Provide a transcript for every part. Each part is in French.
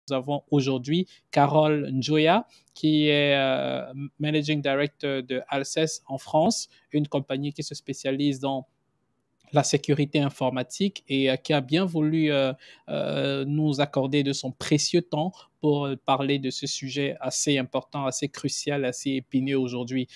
nous avons aujourd'hui Carole Njoya, qui est Managing Director de Alces en France, une compagnie qui se spécialise dans la sécurité informatique et qui a bien voulu nous accorder de son précieux temps pour parler de ce sujet assez important, assez crucial, assez épineux aujourd'hui.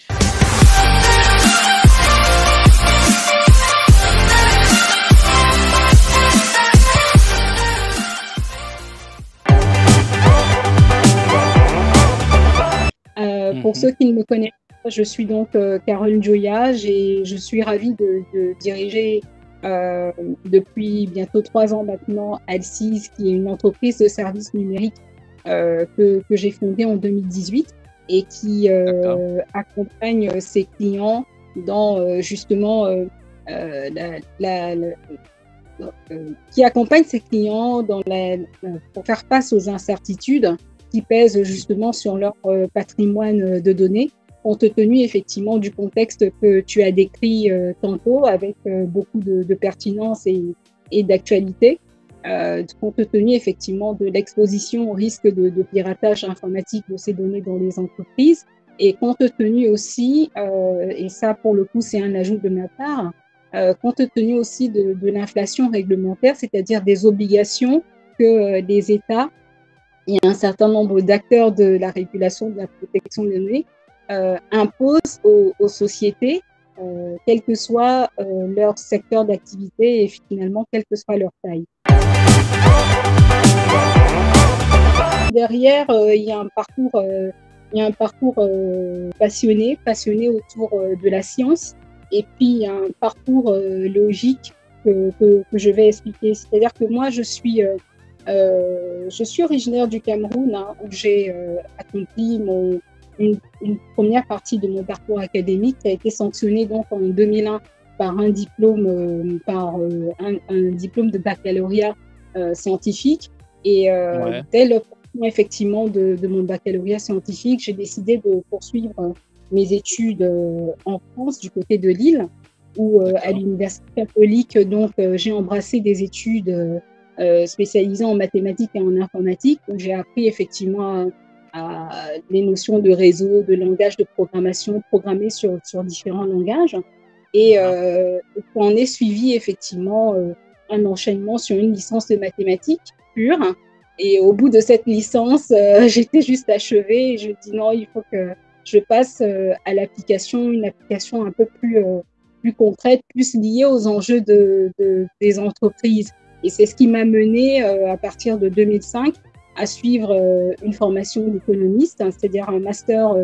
Pour ceux qui ne me connaissent pas, je suis donc Carole Njoya et je suis ravie de diriger depuis bientôt 3 ans maintenant Alces, qui est une entreprise de services numériques que j'ai fondée en 2018 et qui accompagne ses clients dans justement qui accompagne ses clients pour faire face aux incertitudes qui pèsent justement sur leur patrimoine de données, compte tenu effectivement du contexte que tu as décrit tantôt, avec beaucoup de pertinence et d'actualité, compte tenu effectivement de l'exposition au risque de piratage informatique de ces données dans les entreprises, et compte tenu aussi, et ça pour le coup c'est un ajout de ma part, compte tenu aussi de l'inflation réglementaire, c'est-à-dire des obligations que les États et un certain nombre d'acteurs de la régulation de la protection des données imposent aux sociétés, quel que soit leur secteur d'activité et finalement quelle que soit leur taille. Derrière, il y a un parcours passionné autour de la science, et puis il y a un parcours logique que je vais expliquer. C'est-à-dire que moi, je suis originaire du Cameroun, où j'ai accompli une première partie de mon parcours académique qui a été sanctionnée donc en 2001 par un diplôme, un diplôme de baccalauréat scientifique. Et dès l'obtention effectivement de mon baccalauréat scientifique, j'ai décidé de poursuivre mes études en France, du côté de Lille, où à l'Université catholique, donc j'ai embrassé des études spécialisée en mathématiques et en informatique, où j'ai appris effectivement les notions de réseau, de langage de programmation, programmer sur différents langages. Et on est suivi effectivement un enchaînement sur une licence de mathématiques pure. Et au bout de cette licence, j'étais juste achevée et je dis non, il faut que je passe à l'application, une application un peu plus concrète, plus liée aux enjeux des entreprises. Et c'est ce qui m'a mené à partir de 2005 à suivre une formation d'économiste, c'est-à-dire un master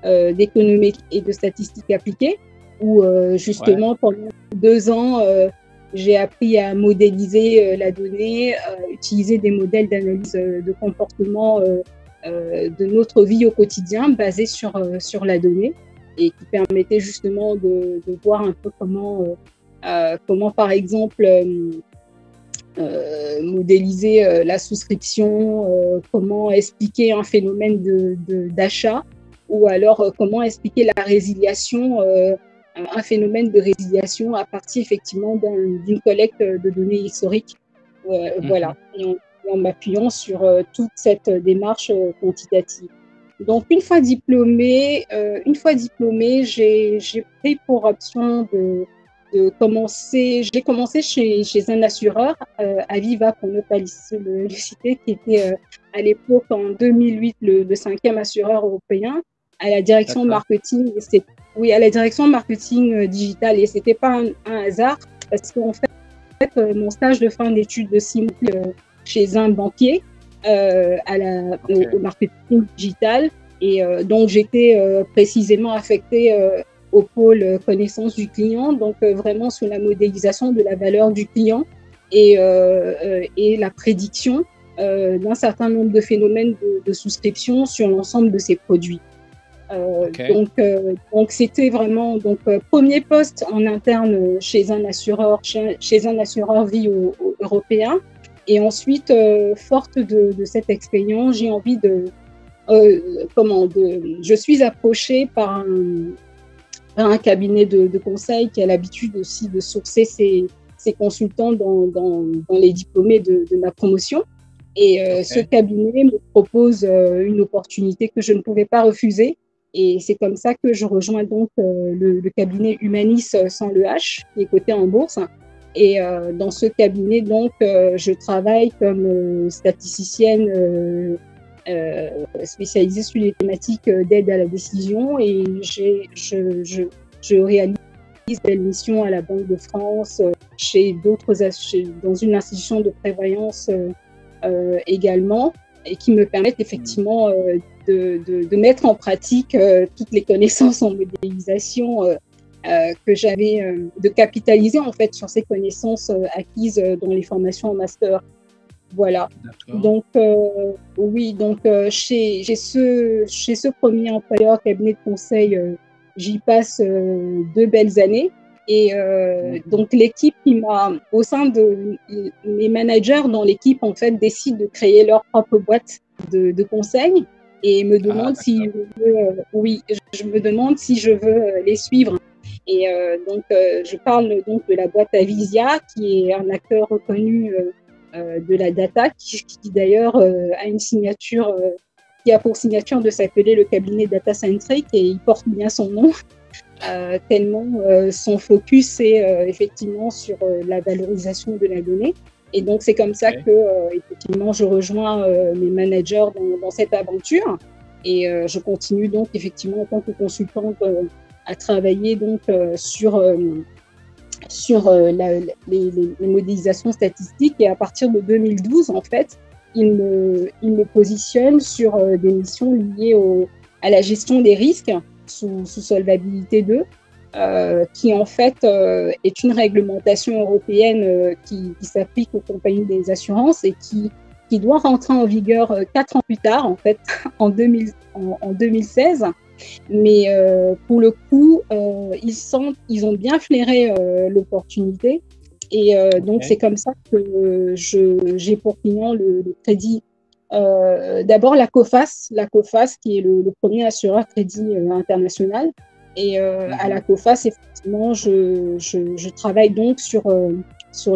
d'économie et de statistiques appliquées, où justement pendant 2 ans, j'ai appris à modéliser la donnée, utiliser des modèles d'analyse de comportement de notre vie au quotidien basés sur la donnée, et qui permettaient justement de voir un peu comment par exemple modéliser la souscription, comment expliquer un phénomène d'achat, ou alors comment expliquer la résiliation, un phénomène de résiliation à partir effectivement d'une collecte de données historiques. Voilà, et en m'appuyant sur toute cette démarche quantitative. Donc une fois diplômée, j'ai pris pour option de commencer. J'ai commencé chez un assureur, Aviva pour ne pas le citer, qui était à l'époque en 2008 le 5e assureur européen, à la direction marketing. À la direction marketing digital, et c'était pas un hasard, parce qu'en fait mon stage de fin d'études de 6 mois chez un banquier au marketing digital, et donc j'étais précisément affectée au pôle connaissance du client, donc vraiment sur la modélisation de la valeur du client et la prédiction d'un certain nombre de phénomènes de souscription sur l'ensemble de ses produits. Donc c'était vraiment premier poste en interne chez un assureur vie européen, et ensuite forte de cette expérience, j'ai envie je suis approchée par un cabinet de conseil qui a l'habitude aussi de sourcer ses consultants dans les diplômés de ma promotion. Et ce OK. cabinet me propose une opportunité que je ne pouvais pas refuser. Et c'est comme ça que je rejoins donc le cabinet Humanis sans le H, qui est coté en bourse. Et dans ce cabinet, donc, je travaille comme statisticienne spécialisée sur les thématiques d'aide à la décision. Et je réalise des missions à la Banque de France, dans une institution de prévoyance également, et qui me permettent effectivement de mettre en pratique toutes les connaissances en modélisation que j'avais, de capitaliser en fait sur ces connaissances acquises dans les formations en master. Voilà. D'accord. Donc, oui, donc chez ce premier employeur cabinet de conseil, j'y passe 2 belles années. Et Mmh. donc, l'équipe au sein de mes managers dans l'équipe, en fait, décident de créer leur propre boîte de conseil et me Ah demandent si d'accord. je veux, oui, je me demande si je veux les suivre. Et donc, je parle donc de la boîte Avisia, qui est un acteur reconnu de la data, qui d'ailleurs a une signature, qui a pour signature de s'appeler le cabinet Data Centric, et il porte bien son nom, tellement son focus est effectivement sur la valorisation de la donnée. Et donc, c'est comme ça OK. que effectivement, je rejoins mes managers dans cette aventure. Et je continue donc effectivement en tant que consultante à travailler donc sur les modélisations statistiques. Et à partir de 2012, en fait, il me positionne sur des missions liées à la gestion des risques sous Solvabilité 2, qui en fait est une réglementation européenne qui s'applique aux compagnies des assurances et qui doit rentrer en vigueur 4 ans plus tard, en fait, en 2016. Mais pour le coup, ils ont bien flairé l'opportunité. Et donc, c'est OK. comme ça que j'ai pour client le crédit. D'abord, la COFAS, qui est le premier assureur crédit international. Et à la Mmh. COFAS, effectivement, je travaille donc sur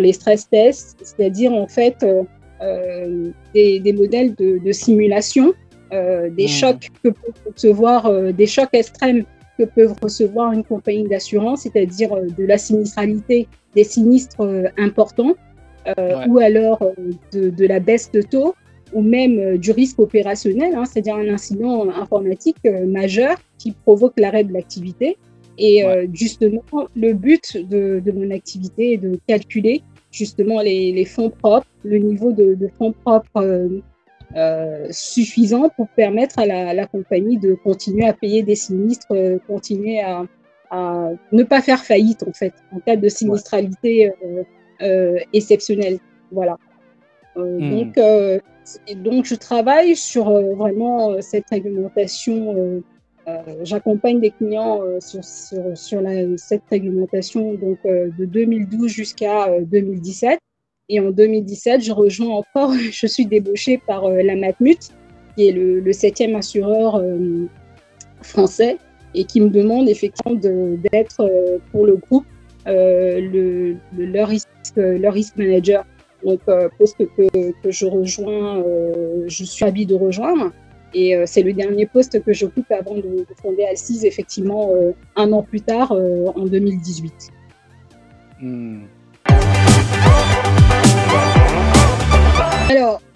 les stress tests, c'est-à-dire en fait des modèles de simulation des Mmh. chocs que peut recevoir, des chocs extrêmes que peuvent recevoir une compagnie d'assurance, c'est-à-dire de la sinistralité, des sinistres importants, Ouais. ou alors de la baisse de taux, ou même du risque opérationnel, hein, c'est-à-dire un incident informatique majeur qui provoque l'arrêt de l'activité. Et Ouais. justement, le but de mon activité est de calculer justement les fonds propres, le niveau de fonds propres suffisant pour permettre à la compagnie de continuer à payer des sinistres, continuer à ne pas faire faillite en fait en cas de Ouais. sinistralité exceptionnelle. Voilà. Mmh. Donc je travaille sur vraiment cette réglementation. J'accompagne des clients cette réglementation donc, de 2012 jusqu'à 2017. Et en 2017, je rejoins encore, je suis débauchée par la Matmut, qui est le 7e assureur français, et qui me demande effectivement d'être pour le groupe leur risk manager. Donc, poste que je rejoins, je suis ravie de rejoindre. Et c'est le dernier poste que j'occupe avant de fonder Alcise, effectivement, un an plus tard, en 2018. Mmh.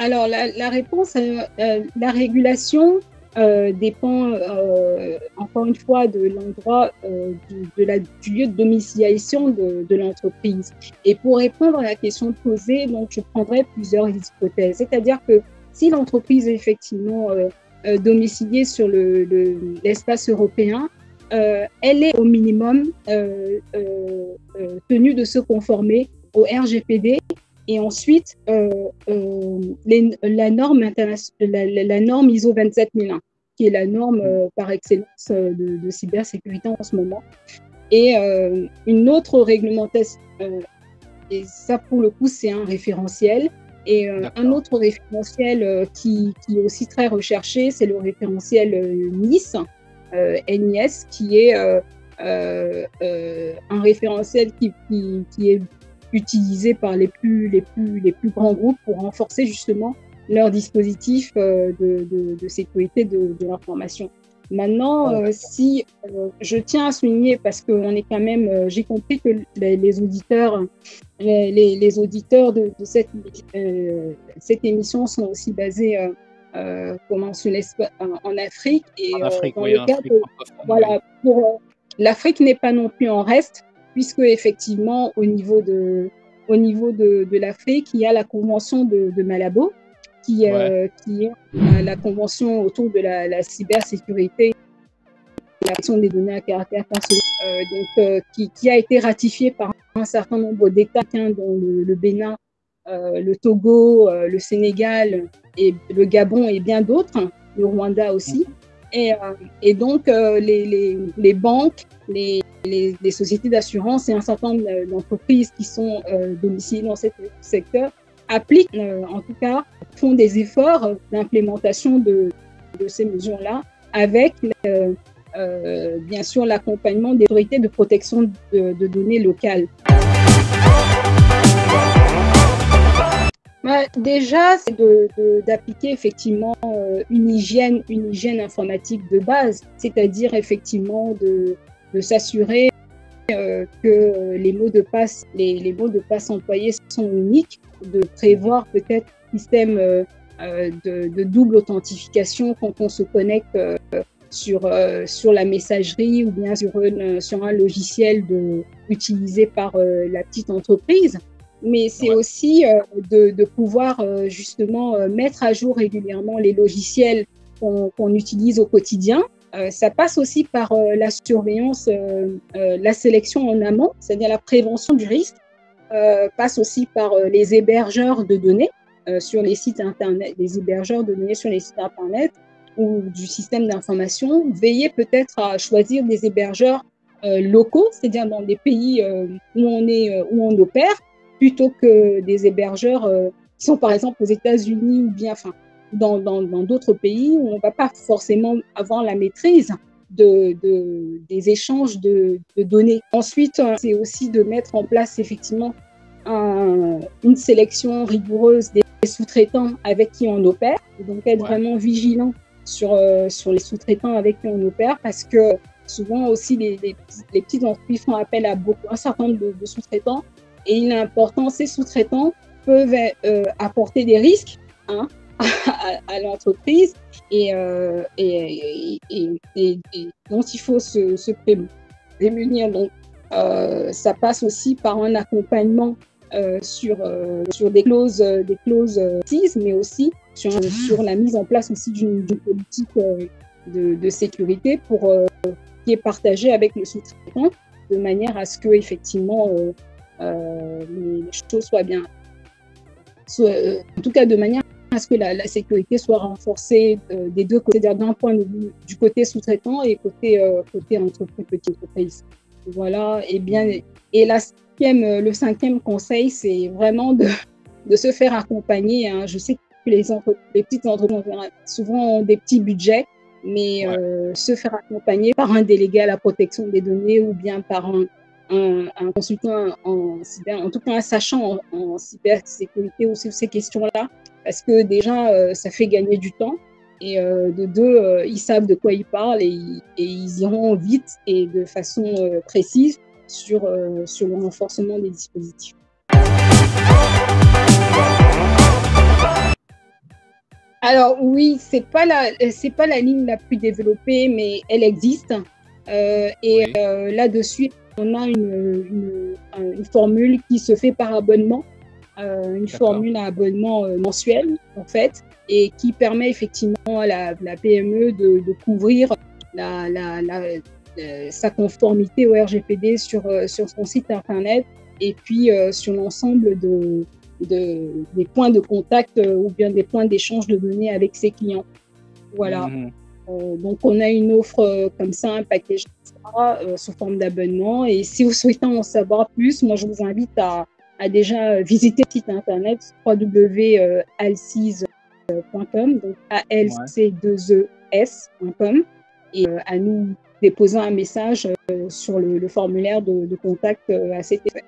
Alors la réponse, la régulation dépend encore une fois de l'endroit, du lieu de domiciliation de l'entreprise. Et pour répondre à la question posée, donc je prendrai plusieurs hypothèses. C'est-à-dire que si l'entreprise est effectivement domiciliée sur l'espace européen, elle est au minimum tenue de se conformer au RGPD. Et ensuite, la norme ISO 27001, qui est la norme Mmh. par excellence de cybersécurité en ce moment. Et une autre réglementation, et ça pour le coup, c'est un référentiel. Et un D'accord. autre référentiel qui est aussi très recherché, c'est le référentiel NIS, NIS, qui est un référentiel qui est utilisé par les plus grands groupes pour renforcer justement leur dispositif de sécurité de l'information. Maintenant, si je tiens à souligner, parce qu'on est quand même, j'ai compris que les auditeurs, les auditeurs de cette émission sont aussi basés comment en Afrique et En Afrique, dans oui, le en cas Afrique de, francophone, oui. voilà, pour l'Afrique n'est pas non plus en reste, puisque effectivement au niveau de l'Afrique, il y a la convention de Malabo qui Ouais, est la convention autour de la cybersécurité et la protection des données à caractère personnel, qui a été ratifiée par un certain nombre d'États, dont le Bénin, le Togo, le Sénégal, et le Gabon et bien d'autres, le Rwanda aussi. Et donc, les banques, les sociétés d'assurance et un certain nombre d'entreprises qui sont domiciliées dans ce secteur appliquent, en tout cas, font des efforts d'implémentation de ces mesures-là avec bien sûr l'accompagnement des autorités de protection de données locales. Déjà, c'est d'appliquer effectivement une hygiène informatique de base, c'est-à-dire effectivement de s'assurer que les mots de passe employés sont uniques, de prévoir peut-être un système de double authentification quand on se connecte sur la messagerie ou bien sur un logiciel utilisé par la petite entreprise. Mais c'est aussi de pouvoir justement mettre à jour régulièrement les logiciels qu'on utilise au quotidien. Ça passe aussi par la surveillance, la sélection en amont, c'est-à-dire la prévention du risque, passe aussi par les hébergeurs de données sur les sites internet, les hébergeurs de données sur les sites internet ou du système d'information. Veiller peut-être à choisir des hébergeurs locaux, c'est-à-dire dans des pays où on opère, plutôt que des hébergeurs qui sont par exemple aux États-Unis ou bien dans d'autres pays où on ne va pas forcément avoir la maîtrise des échanges de données. Ensuite, c'est aussi de mettre en place effectivement une sélection rigoureuse des sous-traitants avec qui on opère, donc être vraiment vigilant sur les sous-traitants avec qui on opère, parce que souvent aussi les petites entreprises font appel à un certain nombre de sous-traitants, et il est important, ces sous-traitants peuvent apporter des risques à l'entreprise et dont il faut se prémunir. Donc, ça passe aussi par un accompagnement sur des clauses mais aussi sur la mise en place aussi d'une politique de sécurité qui est partagée avec le sous-traitant, de manière à ce que effectivement les choses soient bien, en tout cas de manière à ce que la sécurité soit renforcée des deux côtés, c'est-à-dire d'un point de vue du côté sous-traitant et côté entreprise, petite entreprise. Voilà, et le cinquième conseil, c'est vraiment de se faire accompagner. Je sais que les petites entreprises souvent ont des petits budgets, mais se faire accompagner par un délégué à la protection des données ou bien par un consultant en tout cas un sachant en cybersécurité ou sur ces questions-là, parce que déjà, ça fait gagner du temps. Et de deux, ils savent de quoi ils parlent et ils iront vite et de façon précise sur le renforcement des dispositifs. Alors oui, c'est pas la ligne la plus développée, mais elle existe. Là-dessus, on a une formule qui se fait par abonnement, une formule à abonnement mensuel en fait, et qui permet effectivement à la PME de couvrir sa conformité au RGPD sur son site internet et puis sur l'ensemble des points de contact ou bien des points d'échange de données avec ses clients. Voilà. Donc, on a une offre comme ça, un package sous forme d'abonnement. Et si vous souhaitez en savoir plus, moi, je vous invite à déjà visiter le site internet www.alces.com, donc alc2es.com, et à nous déposer un message sur le formulaire de contact à cet effet.